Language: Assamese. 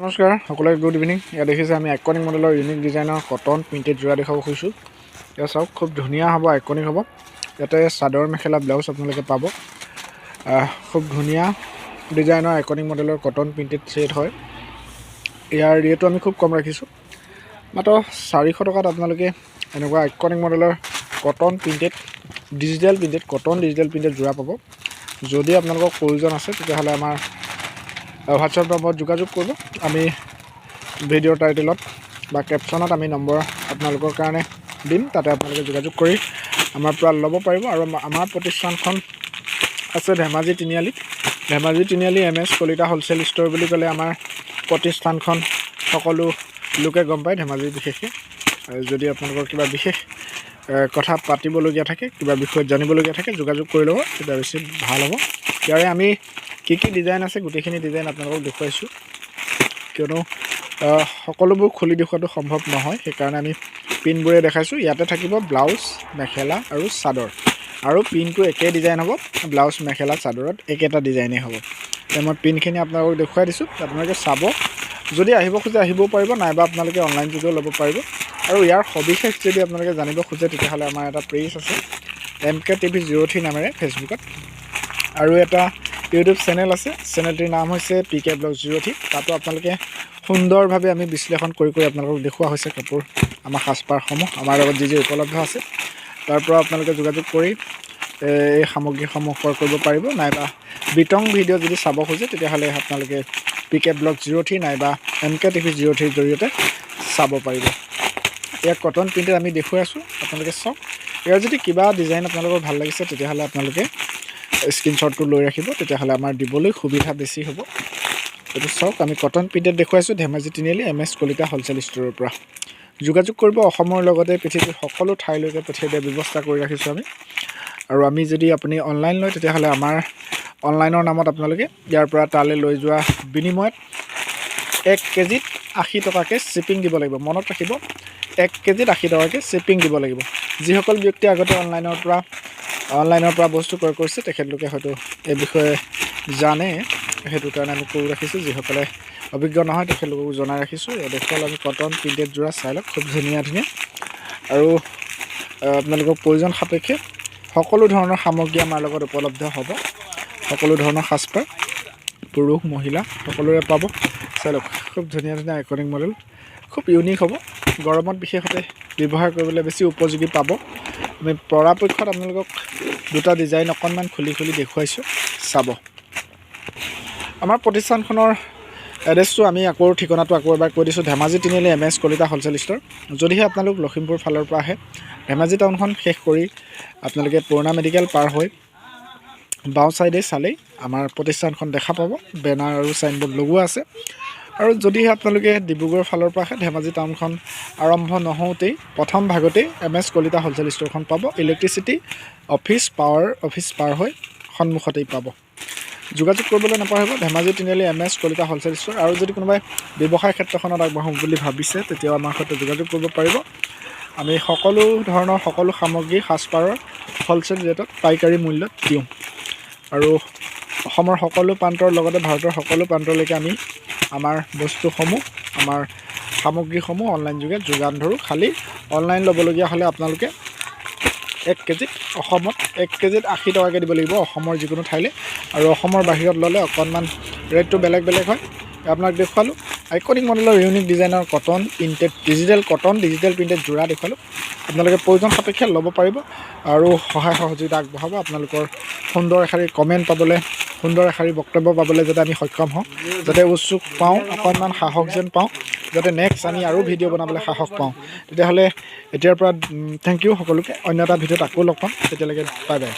নমস্কাৰ সকলোকে গুড ইভিনিং। ইয়াত দেখিছে আমি আইকনিক মডেলৰ ইউনিক ডিজাইনৰ কটন প্ৰিণ্টেড যোৰা দেখাব খুজিছোঁ। ইয়াত চাওক খুব ধুনীয়া হ'ব, আইকনিক হ'ব। ইয়াতে চাদৰ মেখেলা ব্লাউজ আপোনালোকে পাব। খুব ধুনীয়া ডিজাইনৰ আইকনিক মডেলৰ কটন প্ৰিণ্টেড ছেট হয়। ইয়াৰ ৰেটটো আমি খুব কম ৰাখিছোঁ, মাত্ৰ 400 টকাত আপোনালোকে এনেকুৱা আইকনিক মডেলৰ cotton printed cotton digital printed যোৰা পাব। যদি আপোনালোকৰ প্ৰয়োজন আছে তেতিয়াহ'লে আমাৰ হোৱাটছআপ নম্বৰত যোগাযোগ কৰিব। আমি ভিডিঅ'ৰ টাইটেলত বা কেপশ্যনত আমি নম্বৰ আপোনালোকৰ কাৰণে দিম, তাতে আপোনালোকে যোগাযোগ কৰি আমাৰ পৰা ল'ব পাৰিব। আৰু আমাৰ প্ৰতিষ্ঠানখন আছে ধেমাজি তিনিআলি MS কলিতা হ'লচেল ষ্ট'ৰ বুলি ক'লে আমাৰ প্ৰতিষ্ঠানখন সকলো লোকে গম পায়, ধেমাজি বিশেষকৈ। যদি আপোনালোকৰ কিবা বিশেষ কথা পাতিবলগীয়া থাকে, কিবা বিষয়ত জানিবলগীয়া থাকে, যোগাযোগ কৰি ল'ব, তেতিয়া বেছি ভাল হ'ব। ইয়াৰে আমি কি ডিজাইন আছে গোটেইখিনি ডিজাইন আপোনালোকক দেখুৱাইছোঁ, কিয়নো সকলোবোৰ খুলি দেখুৱাটো সম্ভৱ নহয়, সেইকাৰণে আমি পিনবোৰে দেখাইছোঁ। ইয়াতে থাকিব ব্লাউজ, মেখেলা আৰু চাদৰ, আৰু পিনটো একেই ডিজাইন হ'ব। ব্লাউজ, মেখেলা, চাদৰত একেটা ডিজাইনেই হ'ব। মই পিনখিনি আপোনালোকক দেখুৱাই দিছোঁ, আপোনালোকে চাব। যদি আহিব খোজে আহিবও পাৰিব, নাইবা আপোনালোকে অনলাইন যোগেও ল'ব পাৰিব। আৰু ইয়াৰ সবিশেষ যদি আপোনালোকে জানিব খোজে তেতিয়াহ'লে আমাৰ এটা পেজ আছে MK TV 03 নামেৰে ফেচবুকত, আৰু এটা ইউটিউব চেনেল আছে। চেনেলটিৰ নাম হৈছে PK Blog 03। তাতো আপোনালোকে সুন্দৰভাৱে আমি বিশ্লেষণ কৰি আপোনালোকক দেখুওৱা হৈছে কাপোৰ, আমাৰ সাজপাৰসমূহ আমাৰ লগত যি উপলব্ধ আছে। তাৰ পৰা আপোনালোকে যোগাযোগ কৰি এই সামগ্ৰীসমূহ ক্ৰয় কৰিব পাৰিব। নাইবা বিতং ভিডিঅ' যদি চাব খোজে তেতিয়াহ'লে আপোনালোকে PK Blog 03 নাইবা MK TV 03 জৰিয়তে চাব পাৰিব। ইয়াক কটন প্ৰিণ্টেড আমি দেখুৱাই আছোঁ, আপোনালোকে চাওক। ইয়াৰ যদি কিবা ডিজাইন আপোনালোকৰ ভাল লাগিছে তেতিয়াহ'লে আপোনালোকে স্ক্ৰীনশ্বটটো লৈ ৰাখিব, তেতিয়াহ'লে আমাৰ দিবলৈ সুবিধা বেছি হ'ব। এইটো চাওক, আমি কটন প্ৰিণ্টেড দেখুৱাইছোঁ ধেমাজি তিনিআলি MS কলিতা হ'লচেল ষ্ট'ৰৰ পৰা। যোগাযোগ কৰিব, অসমৰ লগতে পৃথিৱীৰ সকলো ঠাইলৈকে পঠিয়াই দিয়াৰ ব্যৱস্থা কৰি ৰাখিছোঁ আমি। আৰু আমি যদি আপুনি অনলাইন লয় তেতিয়াহ'লে আমাৰ অনলাইনৰ নামত আপোনালোকে ইয়াৰ পৰা তালৈ লৈ যোৱা বিনিময়ত 1 কেজিত 80 টকাকৈ শ্বিপিং দিব লাগিব। মনত ৰাখিব, 1 কেজিত 80 টকাকৈ শ্বিপিং দিব লাগিব। যিসকল ব্যক্তি আগতে অনলাইনৰ পৰা বস্তু ক্ৰয় কৰিছে তেখেতলোকে হয়তো এই বিষয়ে জানে, সেইটো কাৰণে আমি কৰি ৰাখিছোঁ। যিসকলে অভিজ্ঞ নহয় তেখেতলোকক জনাই ৰাখিছোঁ। এই দেখুৱাল আমি কটন প্ৰিণ্টেড যোৰা, চাই লওক, খুব ধুনীয়া। আৰু আপোনালোকৰ প্ৰয়োজন সাপেক্ষে সকলো ধৰণৰ সামগ্ৰী আমাৰ লগত উপলব্ধ হ'ব। সকলো ধৰণৰ সাজপাৰ পুৰুষ মহিলা সকলোৰে পাব। চাই লওক, খুব ধুনীয়া আইকনিক মডেল, খুব ইউনিক হ'ব। গৰমত বিশেষতে ব্যৱহাৰ কৰিবলৈ বেছি উপযোগী পাব। আমি পৰাপক্ষত আপোনালোকক দুটা ডিজাইন অকণমান খুলি দেখুৱাইছোঁ, চাব। আমাৰ প্ৰতিষ্ঠানখনৰ এড্ৰেছটো আমি ঠিকনাটো আকৌ এবাৰ কৈ দিছোঁ, ধেমাজি তিনিআলি MS কলিতা হ'লচেল ষ্ট'ৰ। যদিহে আপোনালোক লখিমপুৰ ফালৰ পৰা আহে, ধেমাজি টাউনখন শেষ কৰি আপোনালোকে পুৰণা মেডিকেল পাৰ হৈ বাওঁ ছাইডে চালেই আমাৰ প্ৰতিষ্ঠানখন দেখা পাব। বেনাৰ আৰু চাইনবোৰ্ড লগোৱা আছে। আৰু যদিহে আপোনালোকে ডিব্ৰুগড় ফালৰ পৰা আহে, ধেমাজি টাউনখন আৰম্ভ নহওঁতেই প্ৰথম ভাগতেই MS কলিতা হ'লচেল ষ্ট'ৰখন পাব। ইলেক্ট্ৰিচিটি অফিচ পাৰ হৈ সন্মুখতেই পাব। যোগাযোগ কৰিবলৈ নাপাহৰিব, ধেমাজি তিনিআলি MS কলিতা হ'লচেল ষ্ট'ৰ। আৰু যদি কোনোবাই ব্যৱসায় ক্ষেত্ৰখনত আগবাঢ়োঁ বুলি ভাবিছে তেতিয়াও আমাৰ সৈতে যোগাযোগ কৰিব পাৰিব। আমি সকলো ধৰণৰ সামগ্ৰী সাজপাৰৰ হ'লচেল ৰেটত পাইকাৰী মূল্যত দিওঁ। আৰু অসমৰ সকলো প্ৰান্তৰ লগতে ভাৰতৰ সকলো প্ৰান্তলৈকে আমি আমাৰ বস্তুসমূহ, আমাৰ সামগ্ৰীসমূহ অনলাইন যোগে যোগান ধৰোঁ। খালী অনলাইন ল'বলগীয়া হ'লে আপোনালোকে 1 কেজিত 80 টকাকৈ দিব লাগিব অসমৰ যিকোনো ঠাইলৈ। আৰু অসমৰ বাহিৰত ল'লে অকণমান ৰেটটো বেলেগ হয়। আপোনাক দেখুৱালোঁ আইকনিক মডেলৰ ইউনিক ডিজাইনৰ কটন ডিজিটেল প্ৰিণ্টেড যোৰা দেখুৱালোঁ। আপোনালোকে প্ৰয়োজন সাপেক্ষে ল'ব পাৰিব আৰু সহায় সহযোগিতা আগবঢ়াব। আপোনালোকৰ সুন্দৰ এষাৰি কমেণ্ট পাবলৈ, সুন্দৰ এষাৰি বক্তব্য পাবলৈ যাতে আমি সক্ষম হওঁ, যাতে উৎসুক পাওঁ, অকণমান সাহস যেন পাওঁ, যাতে নেক্সট আমি আৰু ভিডিঅ' বনাবলৈ সাহস পাওঁ। তেতিয়াহ'লে এতিয়াৰ পৰা থেংক ইউ সকলোকে। অন্য এটা ভিডিঅ'ত আকৌ লগ পাম, তেতিয়ালৈকে বাই বাই।